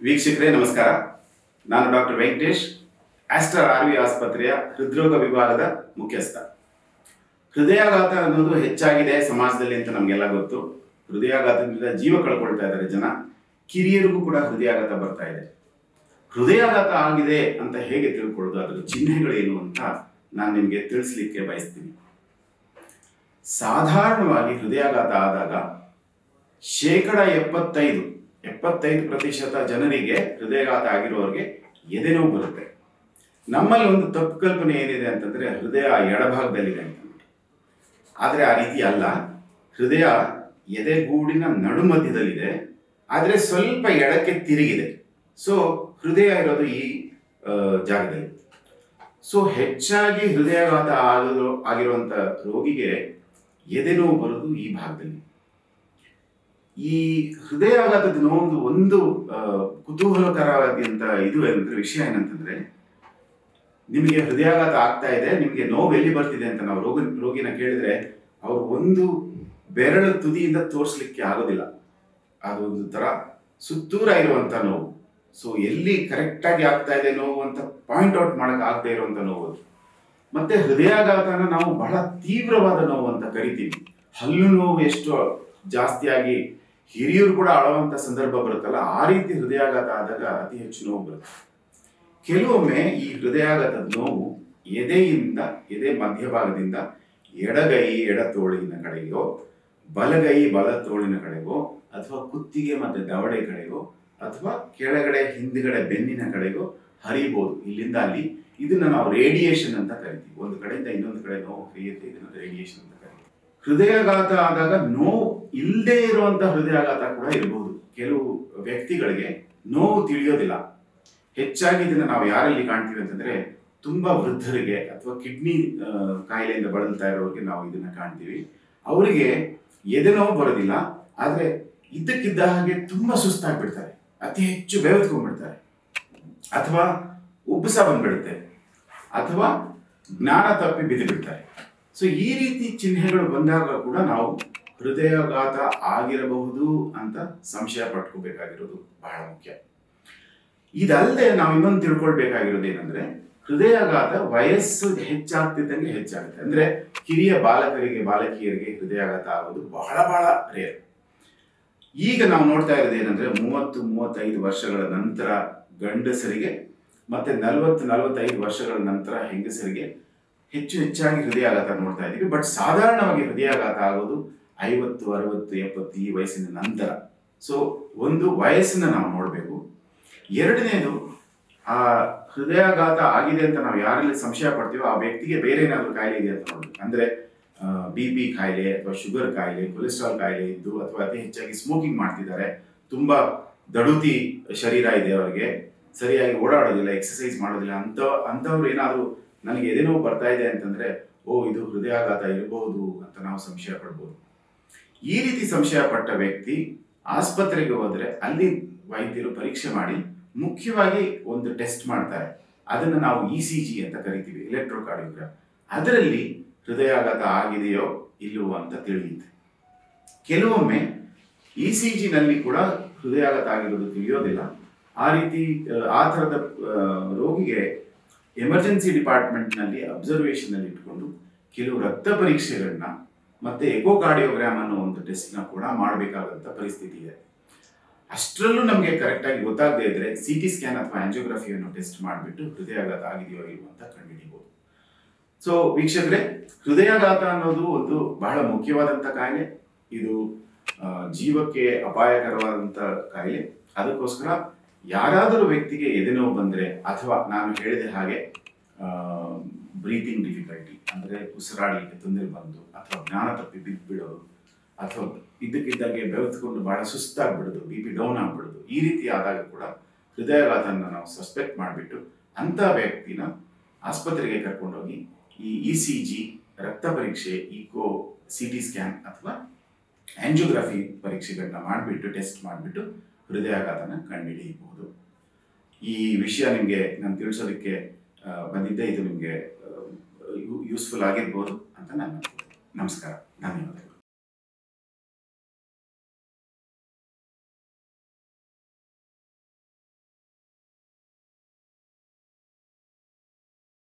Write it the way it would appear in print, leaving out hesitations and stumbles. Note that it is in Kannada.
ವೀಕ್ಷಕರೇ ನಮಸ್ಕಾರ. ನಾನು ಡಾಕ್ಟರ್ ವೆಂಕಟೇಶ್, ಆಸ್ಟರ್ ಆರ್ವಿ ಆಸ್ಪತ್ರೆಯ ಹೃದ್ರೋಗ ವಿಭಾಗದ ಮುಖ್ಯಸ್ಥ. ಹೃದಯಾಘಾತ ಅನ್ನೋದು ಹೆಚ್ಚಾಗಿದೆ ಸಮಾಜದಲ್ಲಿ ಅಂತ ನಮಗೆಲ್ಲ ಗೊತ್ತು. ಹೃದಯಾಘಾತದಿಂದ ಜೀವ ಕಳ್ಕೊಳ್ತಾ ಇದ್ದಾರೆ ಜನ. ಕಿರಿಯರಿಗೂ ಕೂಡ ಹೃದಯಾಘಾತ ಬರ್ತಾ ಇದೆ. ಹೃದಯಾಘಾತ ಆಗಿದೆ ಅಂತ ಹೇಗೆ ತಿಳ್ಕೊಳ್ಳೋದು, ಅದರ ಚಿಹ್ನೆಗಳೇನು ಅಂತ ನಾನು ನಿಮಗೆ ತಿಳಿಸ್ಲಿಕ್ಕೆ ಬಯಸ್ತೀನಿ. ಸಾಧಾರಣವಾಗಿ ಹೃದಯಾಘಾತ ಆದಾಗ 75% ಜನರಿಗೆ ಹೃದಯಾಘಾತ ಆಗಿರೋರಿಗೆ ಎದೆನೋವು ಬರುತ್ತೆ. ನಮ್ಮಲ್ಲಿ ಒಂದು ತಪ್ಪು ಕಲ್ಪನೆ ಏನಿದೆ ಅಂತಂದ್ರೆ ಹೃದಯ ಎಡಭಾಗದಲ್ಲಿದೆ ಅಂತ. ಆದರೆ ಆ ರೀತಿ ಅಲ್ಲ. ಹೃದಯ ಎದೆಗೂಡಿನ ನಡುಮಧ್ಯದಲ್ಲಿದೆ, ಆದರೆ ಸ್ವಲ್ಪ ಎಡಕ್ಕೆ ತಿರುಗಿದೆ. ಸೊ ಹೃದಯ ಇರೋದು ಈ ಜಾಗದಲ್ಲಿ. ಸೊ ಹೆಚ್ಚಾಗಿ ಹೃದಯಾಘಾತ ಆಗಿರುವಂತ ರೋಗಿಗೆ ಎದೆನೋವು ಬರೋದು ಈ ಭಾಗದಲ್ಲಿ. ಈ ಹೃದಯಾಘಾತದ ನೋವು ಒಂದು ಕುತೂಹಲಕರವಾದಂತ ವಿಷಯ ಏನಂತಂದ್ರೆ, ನಿಮಗೆ ಹೃದಯಾಘಾತ ಆಗ್ತಾ ಇದೆ, ನಿಮಗೆ ನೋವು ಎಲ್ಲಿ ಬರ್ತಿದೆ ಅಂತ ನಾವು ರೋಗಿನ ಕೇಳಿದ್ರೆ ಅವರು ಒಂದು ಬೆರಳು ತುದಿಯಿಂದ ತೋರಿಸ್ಲಿಕ್ಕೆ ಆಗೋದಿಲ್ಲ. ಅದು ಒಂದು ತರ ಸುತ್ತೂರ ಇರುವಂತ ನೋವು. ಸೊ ಎಲ್ಲಿ ಕರೆಕ್ಟ್ ಆಗಿ ಆಗ್ತಾ ಇದೆ ನೋವು ಅಂತ ಪಾಯಿಂಟ್ ಔಟ್ ಮಾಡಕ್ ಆಗದೆ ಇರುವಂತ ನೋವು. ಮತ್ತೆ ಹೃದಯಾಘಾತನ ನಾವು ಬಹಳ ತೀವ್ರವಾದ ನೋವು ಅಂತ ಕರಿತೀವಿ. ಹಲ್ಲು ನೋವು ಎಷ್ಟು ಜಾಸ್ತಿಯಾಗಿ ಹಿರಿಯರು ಕೂಡ ಅಳುವಂತ ಸಂದರ್ಭ ಬರುತ್ತಲ್ಲ, ಆ ರೀತಿ ಹೃದಯಾಘಾತ ಆದಾಗ ಅತಿ ಹೆಚ್ಚು ನೋವು ಬರುತ್ತೆ. ಕೆಲವೊಮ್ಮೆ ಈ ಹೃದಯಾಘಾತದ ನೋವು ಎದೆ ಮಧ್ಯಭಾಗದಿಂದ ಎಡಗೈ ಎಡ ತೋಳಿನ ಕಡೆಗೋ, ಬಲಗೈ ಬಲ ತೋಳಿನ ಕಡೆಗೋ, ಅಥವಾ ಕುತ್ತಿಗೆ ಮತ್ತೆ ದವಡೆ ಕಡೆಗೋ, ಅಥವಾ ಕೆಳಗಡೆ ಹಿಂದ್ಗಡೆ ಬೆನ್ನಿನ ಕಡೆಗೋ ಹರಿಬಹುದು, ಇಲ್ಲಿಂದ ಅಲ್ಲಿ. ಇದನ್ನ ನಾವು ರೇಡಿಯೇಷನ್ ಅಂತ ಕರಿತೀವಿ. ಒಂದು ಕಡೆಯಿಂದ ಇನ್ನೊಂದು ಕಡೆ ನೋವು ಹರಿಯುತ್ತೆ, ಇದನ್ನ ರೇಡಿಯೇಷನ್ ಅಂತ ಕರಿತೀವಿ. ಹೃದಯಾಘಾತ ಆದಾಗ ನೋವು ಇಲ್ಲದೆ ಇರುವಂತ ಹೃದಯಾಘಾತ ಕೂಡ ಇರಬಹುದು. ಕೆಲವು ವ್ಯಕ್ತಿಗಳಿಗೆ ನೋವು ತಿಳಿಯೋದಿಲ್ಲ. ಹೆಚ್ಚಾಗಿ ಇದನ್ನ ನಾವು ಯಾರಲ್ಲಿ ಕಾಣ್ತೀವಿ ಅಂತಂದ್ರೆ ತುಂಬಾ ವೃದ್ಧರಿಗೆ ಅಥವಾ ಕಿಡ್ನಿ ಕಾಯಿಲೆಯಿಂದ ಬಳಲ್ತಾ ಇರೋರಿಗೆ ನಾವು ಇದನ್ನ ಕಾಣ್ತೀವಿ. ಅವರಿಗೆ ಎದೆ ನೋವು ಬರೋದಿಲ್ಲ, ಆದ್ರೆ ಇದ್ದಕ್ಕಿದ್ದ ಹಾಗೆ ತುಂಬಾ ಸುಸ್ತಾಗ್ಬಿಡ್ತಾರೆ, ಅತಿ ಹೆಚ್ಚು ಬೆವತ್ಕೊಂಡ್ಬಿಡ್ತಾರೆ, ಅಥವಾ ಉಬ್ಬಸ ಬಂದ್ಬಿಡುತ್ತೆ, ಅಥವಾ ಜ್ಞಾನ ತಪ್ಪಿ ಬಿದ್ದು ಬಿಡ್ತಾರೆ. ಸೊ ಈ ರೀತಿ ಚಿಹ್ನೆಗಳು ಬಂದಾಗ ಕೂಡ ನಾವು ಹೃದಯಾಘಾತ ಆಗಿರಬಹುದು ಅಂತ ಸಂಶಯ ಪಟ್ಕೋಬೇಕಾಗಿರೋದು ಬಹಳ ಮುಖ್ಯ. ಇದಲ್ಲದೆ ನಾವು ಇನ್ನೊಂದು ತಿಳ್ಕೊಳ್ಬೇಕಾಗಿರೋದು ಏನಂದ್ರೆ, ಹೃದಯಾಘಾತ ವಯಸ್ಸು ಹೆಚ್ಚಾಗ್ತಿದ್ದಂಗೆ ಹೆಚ್ಚಾಗುತ್ತೆ. ಅಂದ್ರೆ ಕಿರಿಯ ಬಾಲಕಿಯರಿಗೆ ಹೃದಯಾಘಾತ ಆಗೋದು ಬಹಳ ಬಹಳ ರೇರ್. ಈಗ ನಾವು ನೋಡ್ತಾ ಇರೋದು ಏನಂದ್ರೆ 30-35 ವರ್ಷಗಳ ನಂತರ ಗಂಡಸರಿಗೆ ಮತ್ತೆ 40-45 ವರ್ಷಗಳ ನಂತರ ಹೆಂಗಸರಿಗೆ ಹೆಚ್ಚಾಗಿ ಹೃದಯಾಘಾತ ನೋಡ್ತಾ ಇದೀವಿ. ಬಟ್ ಸಾಧಾರಣವಾಗಿ ಹೃದಯಾಘಾತ ಆಗೋದು 50, 60, 70 ಈ ವಯಸ್ಸಿನ ನಂತರ. ಸೊ ಒಂದು ವಯಸ್ಸನ್ನ ನಾವು ನೋಡ್ಬೇಕು. ಎರಡನೇದು, ಆ ಹೃದಯಾಘಾತ ಆಗಿದೆ ಅಂತ ನಾವು ಯಾರಲ್ಲಿ ಸಂಶಯ ಪಡ್ತೀವೋ ಆ ವ್ಯಕ್ತಿಗೆ ಬೇರೆ ಏನಾದ್ರು ಕಾಯಿಲೆ ಇದೆ ಅಂತ ನೋಡ್ಬೇಕು. ಅಂದ್ರೆ BP ಕಾಯಿಲೆ ಅಥವಾ ಶುಗರ್ ಕಾಯಿಲೆ, ಕೊಲೆಸ್ಟ್ರಾಲ್ ಕಾಯಿಲೆ ಇದ್ದು, ಅಥವಾ ಅತಿ ಹೆಚ್ಚಾಗಿ ಸ್ಮೋಕಿಂಗ್ ಮಾಡ್ತಿದ್ದಾರೆ, ತುಂಬಾ ದಡುತಿ ಶರೀರ ಇದೆ ಅವರಿಗೆ, ಸರಿಯಾಗಿ ಓಡಾಡೋದಿಲ್ಲ, ಎಕ್ಸಸೈಸ್ ಮಾಡೋದಿಲ್ಲ, ಅಂತವ್ರು ಏನಾದ್ರು ನನಗೆ ಎದೆನೋವು ಬರ್ತಾ ಇದೆ ಅಂತಂದ್ರೆ ಇದು ಹೃದಯಾಘಾತ ಇರಬಹುದು ಅಂತ ನಾವು ಸಂಶಯ ಪಡ್ಬೋದು. ಈ ರೀತಿ ಸಂಶಯ ಪಟ್ಟ ವ್ಯಕ್ತಿ ಆಸ್ಪತ್ರೆಗೆ ಹೋದ್ರೆ ಅಲ್ಲಿ ವೈದ್ಯರು ಪರೀಕ್ಷೆ ಮಾಡಿ ಮುಖ್ಯವಾಗಿ ಒಂದು ಟೆಸ್ಟ್ ಮಾಡ್ತಾರೆ. ಅದನ್ನು ನಾವು ECG ಅಂತ ಕರಿತೀವಿ, ಎಲೆಕ್ಟ್ರೋಕಾರ್ಡಿಯೋಗ್ರಾಮ್. ಅದರಲ್ಲಿ ಹೃದಯಾಘಾತ ಆಗಿದೆಯೋ ಇಲ್ಲವೋ ಅಂತ ತಿಳಿಯುತ್ತೆ. ಕೆಲವೊಮ್ಮೆ ECG ನಲ್ಲಿ ಕೂಡ ಹೃದಯಾಘಾತ ಆಗಿರೋದು ತಿಳಿಯೋದಿಲ್ಲ. ಆ ಥರದ ರೋಗಿಗೆ ಎಮರ್ಜೆನ್ಸಿ ಡಿಪಾರ್ಟ್ಮೆಂಟ್ ನಲ್ಲಿ ಅಬ್ಸರ್ವೇಷನ್ ಅಲ್ಲಿ ಇಟ್ಕೊಂಡು ಕೆಲವು ರಕ್ತ ಪರೀಕ್ಷೆಗಳನ್ನ ಮತ್ತೆ ಎಕೋಕಾರ್ಡಿಯೋಗ್ರಾಮ್ ಅನ್ನೋ ಒಂದು ಟೆಸ್ಟ್ ನ ಕೂಡ ಮಾಡಬೇಕಾದಂತ ಪರಿಸ್ಥಿತಿ ಇದೆ. ಅಷ್ಟರಲ್ಲೂ ನಮಗೆ ಕರೆಕ್ಟ್ ಆಗಿ ಗೊತ್ತಾಗದೇ ಇದ್ರೆ CT ಸ್ಕ್ಯಾನ್ ಅಥವಾ ಆಂಜಿಯೋಗ್ರಫಿಯನ್ನು ಟೆಸ್ಟ್ ಮಾಡಿಬಿಟ್ಟು ಹೃದಯಾಘಾತ ಆಗಿದೆಯೋ ಇಲ್ವೋ ಅಂತ ಕಂಡುಹಿಡಿಯಬಹುದು. ಸೊ ವೀಕ್ಷಕರೇ, ಹೃದಯಾಘಾತ ಅನ್ನೋದು ಒಂದು ಬಹಳ ಮುಖ್ಯವಾದಂತ ಕಾಯಿಲೆ. ಇದು ಜೀವಕ್ಕೆ ಅಪಾಯಕರವಾದಂತ ಕಾಯಿಲೆ. ಅದಕ್ಕೋಸ್ಕರ ಯಾರಾದರೂ ವ್ಯಕ್ತಿಗೆ ಎದೆನೋವು ಬಂದ್ರೆ, ಅಥವಾ ನಾನು ಹೇಳಿದ ಹಾಗೆ ಬ್ರೀತಿಂಗ್ ಡಿಫಿಕಲ್ಟಿ ಅಂದ್ರೆ ಉಸಿರಾಡಲಿಕ್ಕೆ ತೊಂದರೆ ಬಂದು, ಅಥವಾ ಜ್ಞಾನ ತಪ್ಪಿ ಬಿದ್ದೋದು, ಅಥವಾ ಇದ್ದಕ್ಕಿದ್ದಾಗೆ ಬೆವತ್ಕೊಂಡು ಬಹಳ ಸುಸ್ತಾಗ್ಬಿಡೋದು, BP ಡೌನ್ ಆಗ್ಬಿಡೋದು, ಈ ರೀತಿ ಆದಾಗ ಕೂಡ ಹೃದಯಾಘಾತನ ನಾವು ಸಸ್ಪೆಕ್ಟ್ ಮಾಡಿಬಿಟ್ಟು ಅಂತ ವ್ಯಕ್ತಿನ ಆಸ್ಪತ್ರೆಗೆ ಕರ್ಕೊಂಡೋಗಿ ಈ ECG, ರಕ್ತ ಪರೀಕ್ಷೆ, CT ಸ್ಕ್ಯಾನ್ ಅಥವಾ ಆಂಜಿಯೋಗ್ರಫಿ ಪರೀಕ್ಷೆಗಳನ್ನ ಮಾಡಿಬಿಟ್ಟು ಟೆಸ್ಟ್ ಮಾಡಿಬಿಟ್ಟು ಹೃದಯಾಘಾತನ ಕಂಡುಹಿಡಿಯಬಹುದು. ಈ ವಿಷಯ ನಿಮಗೆ ನಾನು ತಿಳಿಸೋದಕ್ಕೆ ಬಂದಿದ್ದೆ. ಇದು ನಿಮಗೆ ಯೂಸ್ಫುಲ್ ಆಗಿರ್ಬೋದು ಅಂತ ನಾನು. ನಮಸ್ಕಾರ, ಧನ್ಯವಾದ.